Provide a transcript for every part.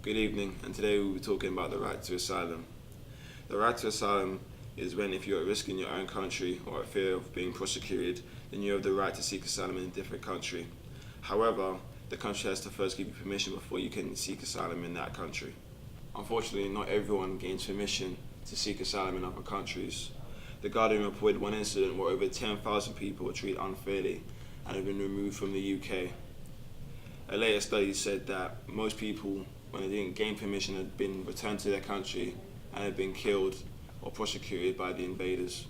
Good evening, and today we'll be talking about the right to asylum. The right to asylum is when, if you're at risk in your own country or at fear of being prosecuted, then you have the right to seek asylum in a different country. However, the country has to first give you permission before you can seek asylum in that country. Unfortunately, not everyone gains permission to seek asylum in other countries. The Guardian reported one incident where over 10,000 people were treated unfairly and have been removed from the UK. A later study said that most people, when they didn't gain permission, had been returned to their country and had been killed or prosecuted by the invaders.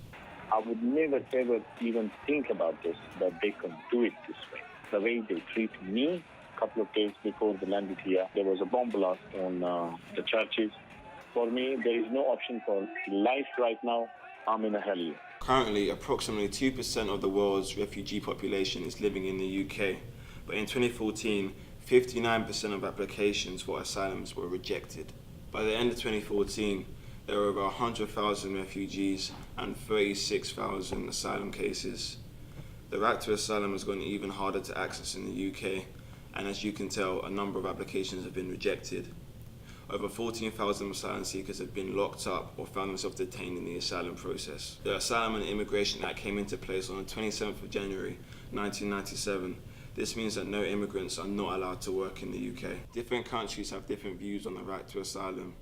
I would never ever even think about this, that they could do it this way. The way they treat me, a couple of days before they landed here, there was a bomb blast on the churches. For me, there is no option for life right now. I'm in a hell. Currently, approximately 2% of the world's refugee population is living in the UK, but in 2014, 59% of applications for asylums were rejected. By the end of 2014, there were over 100,000 refugees and 36,000 asylum cases. The right to asylum has gotten even harder to access in the UK, and as you can tell, a number of applications have been rejected. Over 14,000 asylum seekers have been locked up or found themselves detained in the asylum process. The Asylum and Immigration Act came into place on the 27th of January 1997. This means that no immigrants are not allowed to work in the UK. Different countries have different views on the right to asylum.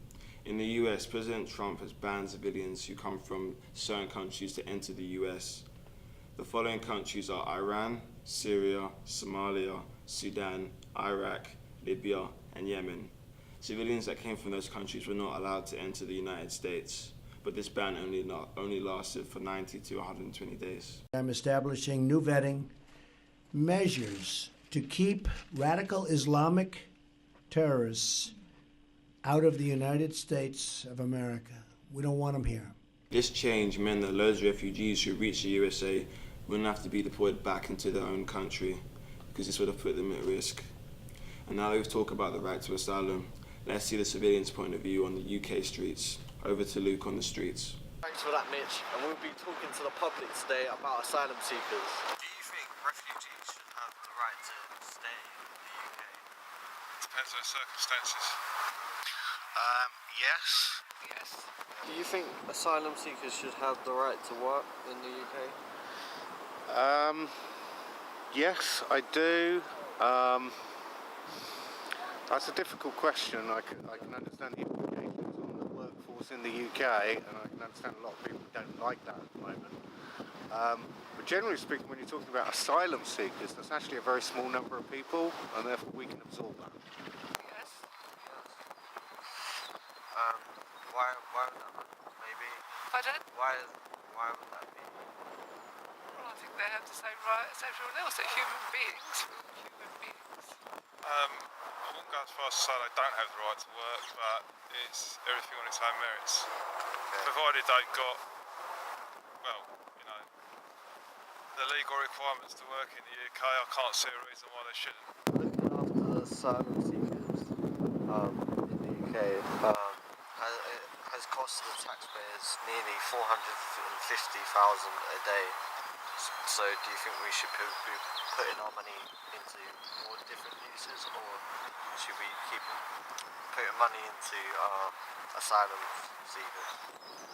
In the US, President Trump has banned civilians who come from certain countries to enter the US. The following countries are Iran, Syria, Somalia, Sudan, Iraq, Libya, and Yemen. Civilians that came from those countries were not allowed to enter the United States, but this ban only lasted for 90 to 120 days. I'm establishing new vetting measures to keep radical Islamic terrorists out of the United States of America. We don't want them here. This change meant that loads of refugees who reached the USA wouldn't have to be deported back into their own country, because this would have put them at risk. And now that we've talked about the right to asylum, let's see the civilians' point of view on the UK streets. Over to Luke on the streets. Thanks for that, Mitch. And we'll be talking to the public today about asylum seekers. Do you think refugees should have the right to stay in the UK? Depends on the circumstances. Yes. Yes. Do you think asylum seekers should have the right to work in the UK? Yes, I do. That's a difficult question. I can understand the implications on the workforce in the UK, and I can understand a lot of people don't like that at the moment. But generally speaking, when you're talking about asylum seekers, that's actually a very small number of people, and therefore we can absorb that. Yes. Why would that be? Maybe. Pardon? Why would that be? Well, I think they have the same right as everyone else. They're human beings. Human beings. I wouldn't go as far as to say they don't have the right to work, but it's everything on its own merits. Provided they've got, the legal requirements to work in the UK, I can't see a reason why they shouldn't. Looking after the asylum seekers in the UK has cost the taxpayers nearly $450,000 a day. So do you think we should be putting our money into more different uses, or should we keep putting money into asylum seekers?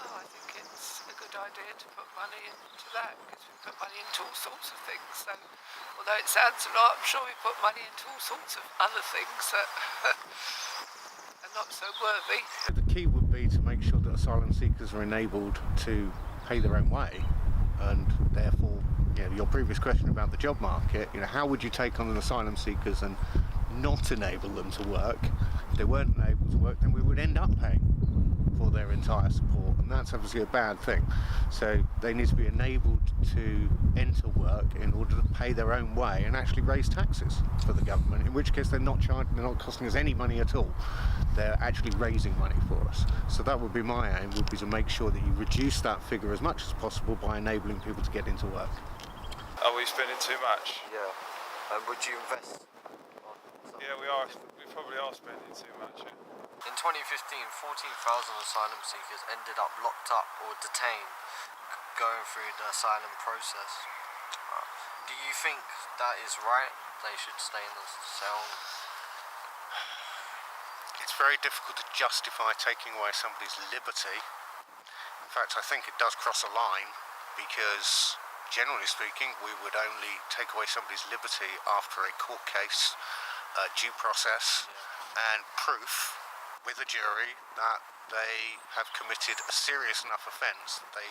Oh, I think it's a good idea to put money into that, because we put money into all sorts of things. So, although it sounds a lot, I'm sure we put money into all sorts of other things that are not so worthy. The key would be to make sure that asylum seekers are enabled to pay their own way, and therefore, your previous question about the job market, how would you take on the asylum seekers and not enable them to work? If they weren't able to work, then we would end up paying for their entire support, and that's obviously a bad thing. So they need to be enabled to enter work in order to pay their own way and actually raise taxes for the government, in which case they're not costing us any money at all. They're actually raising money for us. So that would be my aim, would be to make sure that you reduce that figure as much as possible by enabling people to get into work. Are we spending too much? Yeah. And would you invest on something? Yeah, we are. We probably are spending too much. In 2015, 14,000 asylum seekers ended up locked up or detained going through the asylum process. Do you think that is right? They should stay in the cell? it's very difficult to justify taking away somebody's liberty. In fact, I think it does cross a line, because generally speaking, we would only take away somebody's liberty after a court case, due process, and proof with a jury that they have committed a serious enough offence that they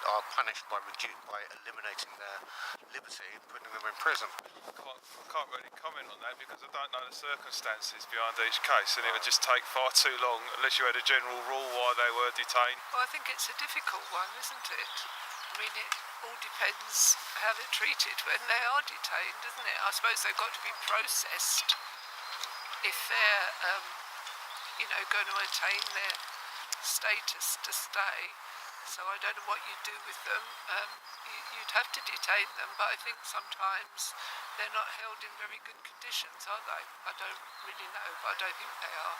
are punished by eliminating their liberty and putting them in prison. I can't really comment on that because I don't know the circumstances behind each case, and it would just take far too long unless you had a general rule why they were detained. Well, I think it's a difficult one, isn't it? I mean, it all depends how they're treated when they are detained, isn't it? I suppose they've got to be processed if they're, going to attain their status to stay. So I don't know what you do with them. You'd have to detain them, but I think sometimes they're not held in very good conditions, are they? I don't really know, but I don't think they are.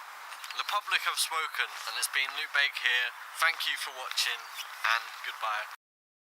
The public have spoken, and it's been Luke Bake here. Thank you for watching, and goodbye.